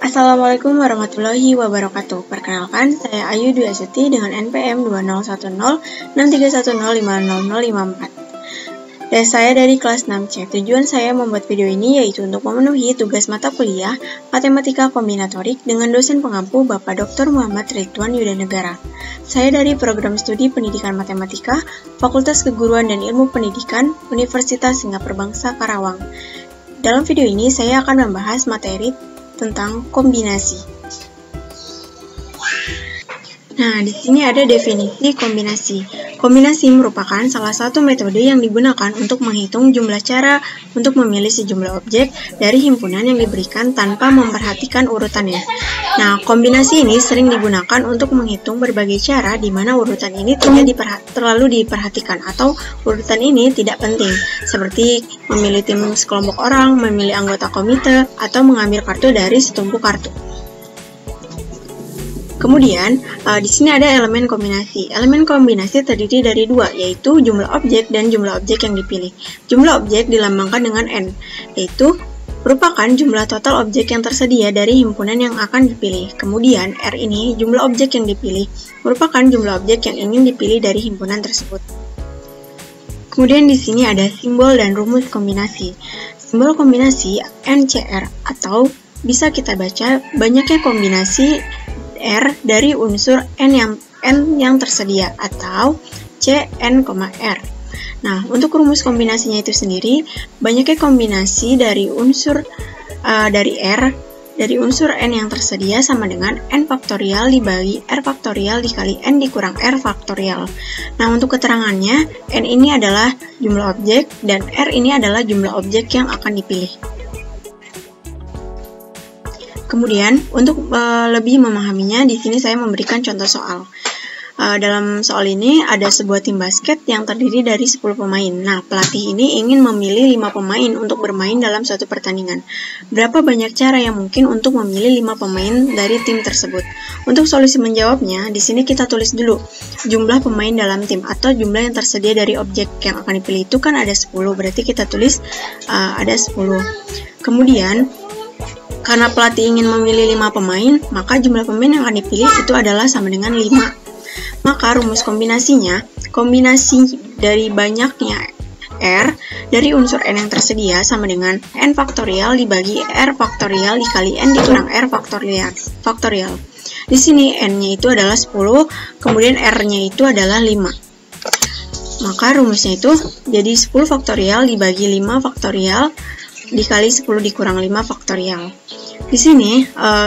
Assalamualaikum warahmatullahi wabarakatuh. Perkenalkan, saya Ayu Dwi Astuti dengan NPM 20106310500054. Dan saya dari kelas 6C. Tujuan saya membuat video ini yaitu untuk memenuhi tugas mata kuliah Matematika Kombinatorik dengan dosen pengampu Bapak Dr. Muhammad Ridwan Yudanegara. Saya dari Program Studi Pendidikan Matematika, Fakultas Keguruan dan Ilmu Pendidikan, Universitas Singapura Bangsa Karawang. Dalam video ini saya akan membahas materi tentang kombinasi. Nah, di sini ada definisi kombinasi. Kombinasi merupakan salah satu metode yang digunakan untuk menghitung jumlah cara untuk memilih sejumlah objek dari himpunan yang diberikan tanpa memperhatikan urutannya. Nah, kombinasi ini sering digunakan untuk menghitung berbagai cara di mana urutan ini tidak terlalu diperhatikan atau urutan ini tidak penting, seperti memilih tim sekelompok orang, memilih anggota komite, atau mengambil kartu dari setumpuk kartu. Kemudian, di sini ada elemen kombinasi. Elemen kombinasi terdiri dari dua, yaitu jumlah objek dan jumlah objek yang dipilih. Jumlah objek dilambangkan dengan N, yaitu merupakan jumlah total objek yang tersedia dari himpunan yang akan dipilih. Kemudian, R ini jumlah objek yang dipilih, merupakan jumlah objek yang ingin dipilih dari himpunan tersebut. Kemudian di sini ada simbol dan rumus kombinasi. Simbol kombinasi NCR atau bisa kita baca banyaknya kombinasi R dari unsur N yang tersedia atau CN,R. Nah, untuk rumus kombinasinya itu sendiri, banyaknya kombinasi dari unsur dari R dari unsur N yang tersedia sama dengan N faktorial dibagi R faktorial dikali N dikurang R faktorial. Nah, untuk keterangannya, N ini adalah jumlah objek dan R ini adalah jumlah objek yang akan dipilih. Kemudian, untuk lebih memahaminya, di sini saya memberikan contoh soal. Dalam soal ini ada sebuah tim basket yang terdiri dari 10 pemain. Nah, pelatih ini ingin memilih 5 pemain untuk bermain dalam suatu pertandingan. Berapa banyak cara yang mungkin untuk memilih 5 pemain dari tim tersebut? Untuk solusi menjawabnya, di sini kita tulis dulu jumlah pemain dalam tim atau jumlah yang tersedia dari objek yang akan dipilih itu kan ada 10, berarti kita tulis ada 10. Kemudian, karena pelatih ingin memilih 5 pemain, maka jumlah pemain yang akan dipilih itu adalah sama dengan 5. Maka rumus kombinasinya, kombinasi dari banyaknya R dari unsur N yang tersedia sama dengan N faktorial dibagi R faktorial dikali N dikurang R faktorial. Di sini N-nya itu adalah 10, kemudian R-nya itu adalah 5. Maka rumusnya itu jadi 10 faktorial dibagi 5 faktorial dikali 10 dikurang 5 faktorial. Di sini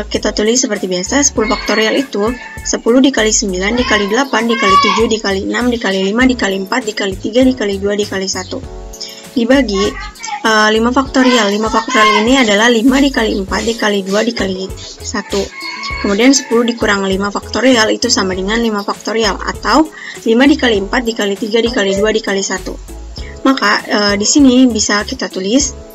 kita tulis seperti biasa, 10 faktorial itu 10 dikali 9 dikali 8 dikali 7 dikali 6 dikali 5 dikali 4 dikali 3 dikali 2 dikali 1 dibagi 5 faktorial. 5 faktorial ini adalah 5 dikali 4 dikali 2 dikali 1. Kemudian 10 dikurang 5 faktorial itu sama dengan 5 faktorial atau 5 dikali 4 dikali 3 dikali 2 dikali 1. Maka di sini bisa kita tulis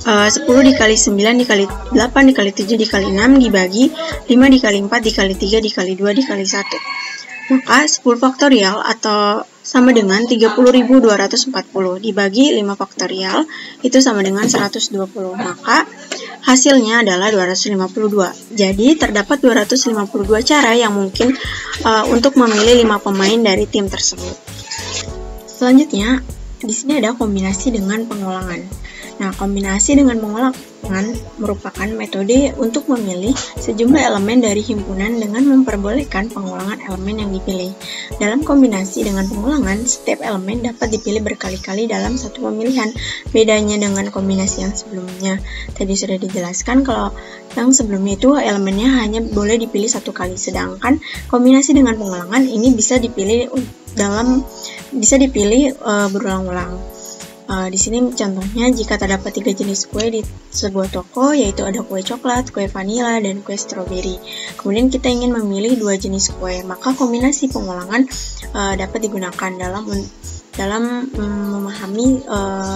10 dikali 9 dikali 8 dikali 7 dikali 6 dibagi 5 dikali 4 dikali 3 dikali 2 dikali 1. Maka 10 faktorial atau sama dengan 30.240 dibagi 5 faktorial itu sama dengan 120. Maka hasilnya adalah 252. Jadi terdapat 252 cara yang mungkin untuk memilih 5 pemain dari tim tersebut. Selanjutnya, di sini ada kombinasi dengan pengulangan. Nah, kombinasi dengan pengulangan merupakan metode untuk memilih sejumlah elemen dari himpunan dengan memperbolehkan pengulangan elemen yang dipilih. Dalam kombinasi dengan pengulangan, setiap elemen dapat dipilih berkali-kali dalam satu pemilihan. Bedanya dengan kombinasi yang sebelumnya, tadi sudah dijelaskan kalau yang sebelumnya itu elemennya hanya boleh dipilih satu kali, sedangkan kombinasi dengan pengulangan ini bisa dipilih berulang-ulang. Di sini contohnya jika terdapat 3 jenis kue di sebuah toko, yaitu ada kue coklat, kue vanila, dan kue stroberi. Kemudian kita ingin memilih 2 jenis kue, maka kombinasi pengulangan dapat digunakan dalam memahami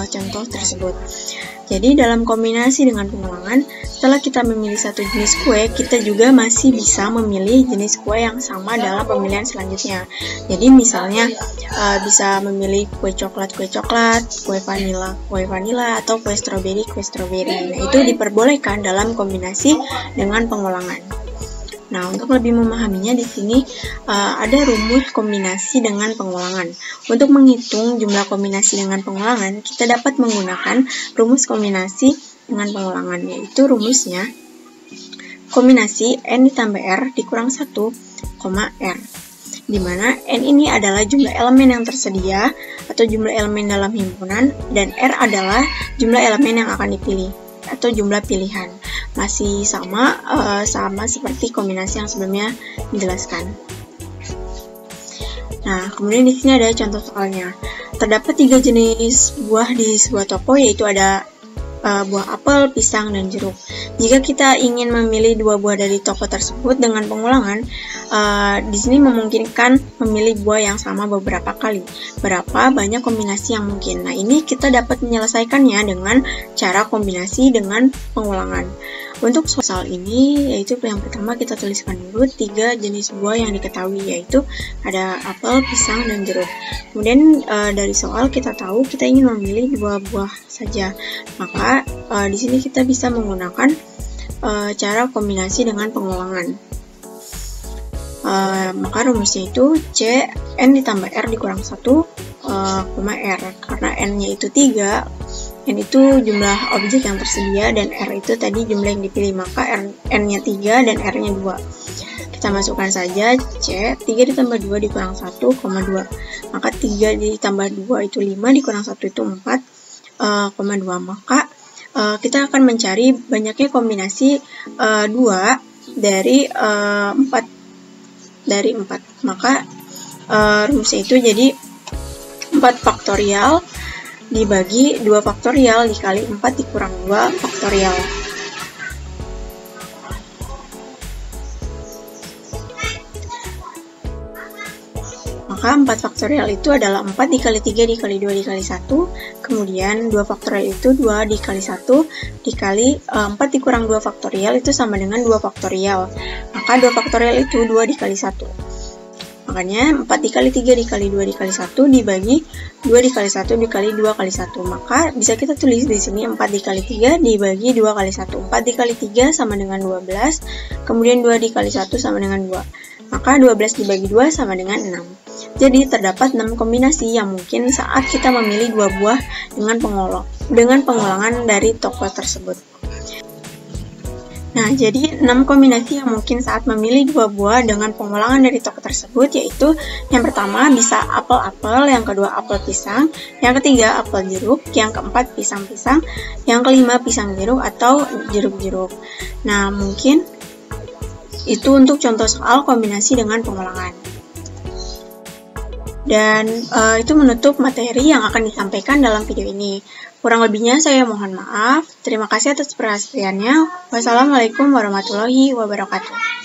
contoh tersebut. Jadi dalam kombinasi dengan pengulangan, setelah kita memilih satu jenis kue, kita juga masih bisa memilih jenis kue yang sama dalam pemilihan selanjutnya. Jadi misalnya bisa memilih kue coklat, kue vanila, atau kue stroberi. Nah, itu diperbolehkan dalam kombinasi dengan pengulangan. Nah, untuk lebih memahaminya di sini ada rumus kombinasi dengan pengulangan. Untuk menghitung jumlah kombinasi dengan pengulangan, kita dapat menggunakan rumus kombinasi dengan pengulangan, yaitu rumusnya kombinasi N ditambah R dikurang 1, R. Di mana N ini adalah jumlah elemen yang tersedia atau jumlah elemen dalam himpunan, dan R adalah jumlah elemen yang akan dipilih atau jumlah pilihan. Masih sama seperti kombinasi yang sebelumnya dijelaskan. Nah, kemudian di sini ada contoh soalnya. Terdapat 3 jenis buah di sebuah toko, yaitu ada buah apel, pisang, dan jeruk. Jika kita ingin memilih 2 buah dari toko tersebut dengan pengulangan, di sini memungkinkan memilih buah yang sama beberapa kali. Berapa banyak kombinasi yang mungkin? Nah, ini kita dapat menyelesaikannya dengan cara kombinasi dengan pengulangan. Untuk soal ini, yaitu yang pertama kita tuliskan dulu 3 jenis buah yang diketahui, yaitu ada apel, pisang, dan jeruk. Kemudian dari soal kita tahu kita ingin memilih 2 buah saja, maka di sini kita bisa menggunakan cara kombinasi dengan pengulangan. Maka rumusnya itu C N ditambah R dikurang 1, R. Karena N-nya itu 3, N itu jumlah objek yang tersedia, dan R itu tadi jumlah yang dipilih, maka N-nya 3 dan R-nya 2. Kita masukkan saja C, 3 ditambah 2 dikurang 1, 2. Maka 3 ditambah 2 itu 5, dikurang 1 itu 4, 2. Maka kita akan mencari banyaknya kombinasi 2 dari 4. Maka rumusnya itu jadi 4 faktorial dibagi 2 faktorial dikali 4 dikurang 2 faktorial. Maka 4 faktorial itu adalah 4 dikali 3 dikali 2 dikali 1, kemudian 2 faktorial itu 2 dikali 1 dikali 4 dikurang 2 faktorial itu sama dengan 2 faktorial. Maka 2 faktorial itu 2 dikali 1. Makanya 4 dikali 3 dikali 2 dikali 1 dibagi 2 dikali 1 dikali 2 kali 1. Maka bisa kita tulis di sini 4 dikali 3 dibagi 2 kali 1. 4 dikali 3 sama dengan 12, kemudian 2 dikali 1 sama dengan 2. Maka 12 dibagi 2 sama dengan 6. Jadi terdapat 6 kombinasi yang mungkin saat kita memilih 2 buah dengan pengulangan dari toko tersebut. Nah, jadi 6 kombinasi yang mungkin saat memilih 2 buah dengan pengulangan dari toko tersebut, yaitu yang pertama bisa apel-apel, yang kedua apel pisang, yang ketiga apel jeruk, yang keempat pisang-pisang, yang kelima pisang jeruk atau jeruk-jeruk. Nah, mungkin itu untuk contoh soal kombinasi dengan pengulangan. Dan itu menutup materi yang akan disampaikan dalam video ini. Kurang lebihnya saya mohon maaf. Terima kasih atas perhatiannya. Wassalamualaikum warahmatullahi wabarakatuh.